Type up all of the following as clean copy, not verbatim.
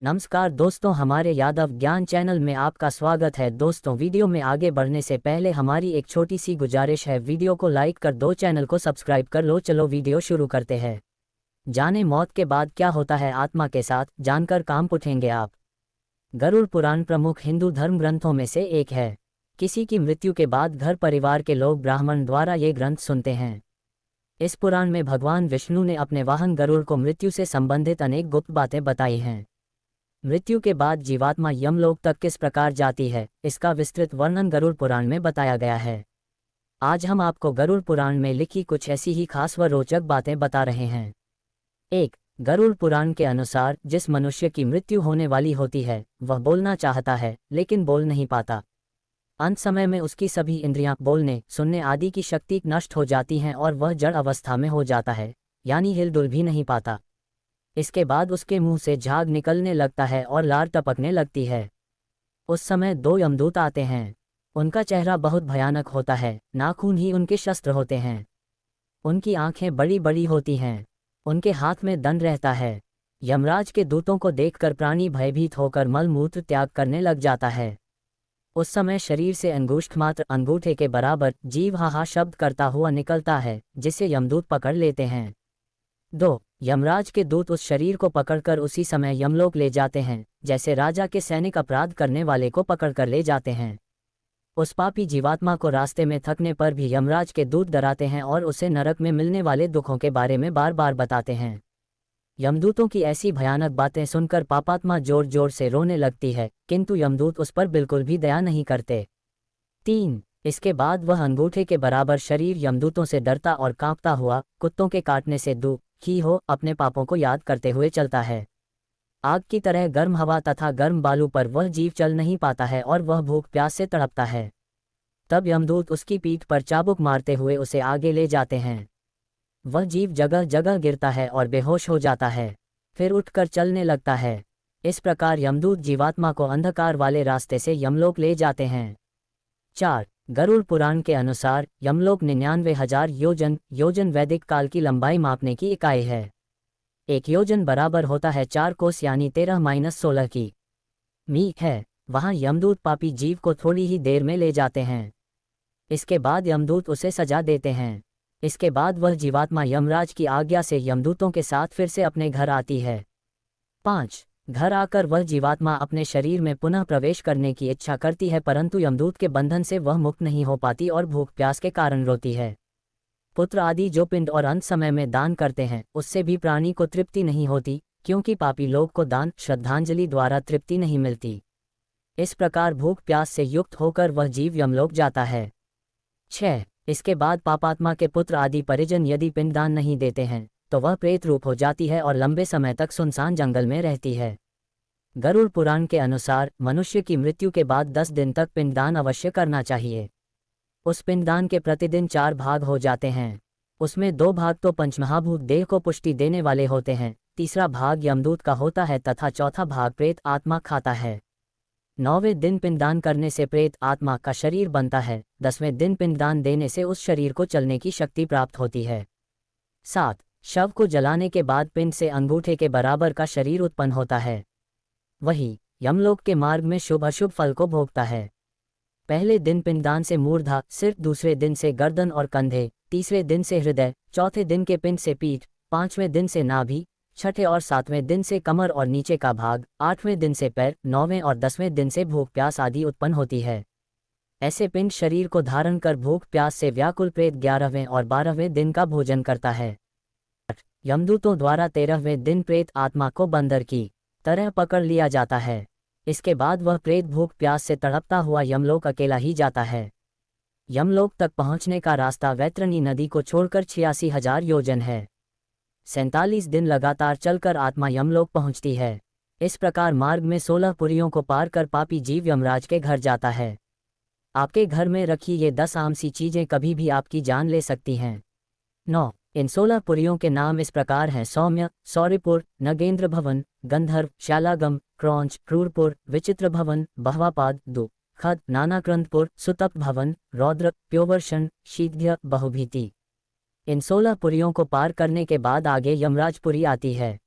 नमस्कार दोस्तों, हमारे यादव ज्ञान चैनल में आपका स्वागत है। दोस्तों, वीडियो में आगे बढ़ने से पहले हमारी एक छोटी सी गुजारिश है, वीडियो को लाइक कर दो, चैनल को सब्सक्राइब कर लो। चलो वीडियो शुरू करते हैं। जाने मौत के बाद क्या होता है आत्मा के साथ, जानकर कांप उठेंगे आप। गरुड़ पुराण प्रमुख हिंदू धर्म ग्रंथों में से एक है। किसी की मृत्यु के बाद घर परिवार के लोग ब्राह्मण द्वारा ये ग्रंथ सुनते हैं। इस पुराण में भगवान विष्णु ने अपने वाहन गरुड़ को मृत्यु से संबंधित अनेक गुप्त बातें बताई हैं। मृत्यु के बाद जीवात्मा यमलोक तक किस प्रकार जाती है, इसका विस्तृत वर्णन गरुड़ पुराण में बताया गया है। आज हम आपको गरुड़ पुराण में लिखी कुछ ऐसी ही खास व रोचक बातें बता रहे हैं। 1. गरुड़ पुराण के अनुसार जिस मनुष्य की मृत्यु होने वाली होती है वह बोलना चाहता है लेकिन बोल नहीं पाता। अंत समय में उसकी सभी इंद्रियां बोलने सुनने आदि की शक्ति नष्ट हो जाती हैं और वह जड़ अवस्था में हो जाता है, यानी हिलडुल भी नहीं पाता। इसके बाद उसके मुंह से झाग निकलने लगता है और लार टपकने लगती है। उस समय 2 यमदूत आते हैं। उनका चेहरा बहुत भयानक होता है, नाखून ही उनके शस्त्र होते हैं। उनकी आंखें बड़ी बड़ी होती हैं। उनके हाथ में दंड रहता है। यमराज के दूतों को देखकर प्राणी भयभीत होकर मल मूत्र त्याग करने लग जाता है। उस समय शरीर से अंगुष्ठ मात्र अंगूठे के बराबर जीव हाहा शब्द करता हुआ निकलता है, जिसे यमदूत पकड़ लेते हैं। 2. यमराज के दूत उस शरीर को पकड़कर उसी समय यमलोक ले जाते हैं, जैसे राजा के सैनिक अपराध करने वाले को पकड़कर ले जाते हैं। उस पापी जीवात्मा को रास्ते में थकने पर भी यमराज के दूत डराते हैं और उसे नरक में मिलने वाले दुखों के बारे में बार बार बताते हैं। यमदूतों की ऐसी भयानक बातें सुनकर पापात्मा जोर जोर से रोने लगती है, किंतु यमदूत उस पर बिल्कुल भी दया नहीं करते। 3. इसके बाद वह अंगूठे के बराबर शरीर यमदूतों से डरता और कांपता हुआ कुत्तों के काटने से दुखी हो अपने पापों को याद करते हुए चलता है। आग की तरह गर्म हवा तथा गर्म बालू पर वह जीव चल नहीं पाता है और वह भूख प्यास से तड़पता है। तब यमदूत उसकी पीठ पर चाबुक मारते हुए उसे आगे ले जाते हैं। वह जीव जगह जगह गिरता है और बेहोश हो जाता है, फिर उठकर चलने लगता है। इस प्रकार यमदूत जीवात्मा को अंधकार वाले रास्ते से यमलोक ले जाते हैं। 4. गरुड़ पुराण के अनुसार यमलोक 99,000 योजन वैदिक काल की लंबाई मापने की इकाई है। 1 योजन बराबर होता है 4 कोस यानी 13-16 की मी है। वहां यमदूत पापी जीव को थोड़ी ही देर में ले जाते हैं। इसके बाद यमदूत उसे सजा देते हैं। इसके बाद वह जीवात्मा यमराज की आज्ञा से यमदूतों के साथ फिर से अपने घर आती है। 5. घर आकर वह जीवात्मा अपने शरीर में पुनः प्रवेश करने की इच्छा करती है, परंतु यमदूत के बंधन से वह मुक्त नहीं हो पाती और भूख प्यास के कारण रोती है। पुत्र आदि जो पिंड और अंत समय में दान करते हैं उससे भी प्राणी को तृप्ति नहीं होती, क्योंकि पापी लोग को दान श्रद्धांजलि द्वारा तृप्ति नहीं मिलती। इस प्रकार भूख प्यास से युक्त होकर वह जीव यमलोक जाता है। 6. इसके बाद पापात्मा के पुत्र आदि परिजन यदि पिंडदान नहीं देते हैं तो वह प्रेत रूप हो जाती है और लंबे समय तक सुनसान जंगल में रहती है। गरुड़ पुराण के अनुसार मनुष्य की मृत्यु के बाद 10 दिन तक पिंडदान अवश्य करना चाहिए। उस पिंडदान के प्रतिदिन 4 भाग हो जाते हैं। उसमें 2 भाग तो पंचमहाभूत देह को पुष्टि देने वाले होते हैं, तीसरा भाग यमदूत का होता है तथा चौथा भाग प्रेत आत्मा खाता है। 9वें दिन पिंडदान करने से प्रेत आत्मा का शरीर बनता है। 10वें दिन पिंडदान देने से उस शरीर को चलने की शक्ति प्राप्त होती है। 7. शव को जलाने के बाद पिंड से अंगूठे के बराबर का शरीर उत्पन्न होता है। वही यमलोक के मार्ग में शुभ अशुभ फल को भोगता है। पहले दिन पिंडदान से मूर्धा सिर, दूसरे दिन से गर्दन और कंधे, तीसरे दिन से हृदय, चौथे दिन के पिंड से पीठ, 5वें दिन से नाभि, छठे और 7वें दिन से कमर और नीचे का भाग, 8वें दिन से पैर, 9वें और 10वें दिन से भूख प्यास आदि उत्पन्न होती है। ऐसे पिंड शरीर को धारण कर भूख प्यास से व्याकुल प्रेत 11वें और 12वें दिन का भोजन करता है। यमदूतों द्वारा 13वें दिन प्रेत आत्मा को बंदर की तरह पकड़ लिया जाता है। इसके बाद वह प्रेत भूख प्यास से तड़पता हुआ यमलोक अकेला ही जाता है। यमलोक तक पहुंचने का रास्ता वैतरणी नदी को छोड़कर 86,000 योजन है। 47 दिन लगातार चलकर आत्मा यमलोक पहुंचती है। इस प्रकार मार्ग में 16 पुरियों को पार कर पापी जीव यमराज के घर जाता है। आपके घर में रखी ये 10 आम सी चीजें कभी भी आपकी जान ले सकती हैं। 9. इन 16 पुरियों के नाम इस प्रकार हैं: सौम्य, सौरिपुर, नगेंद्र भवन, गंधर्व, शालागम, क्रौंच, क्रूरपुर, विचित्र भवन, बहवापाद, खद, नानाक्रंदपुर, सुतप भवन, रौद्र, प्योवर्षण, शीघ्र, बहुभीति। इन 16 पुरियों को पार करने के बाद आगे यमराजपुरी आती है।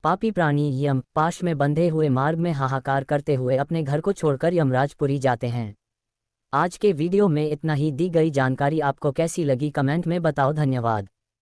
पापी प्राणी यम पाश में बंधे हुए मार्ग में हाहाकार करते हुए अपने घर को छोड़कर यमराजपुरी जाते हैं। आज के वीडियो में इतना ही। दी गई जानकारी आपको कैसी लगी कमेंट में बताओ। धन्यवाद।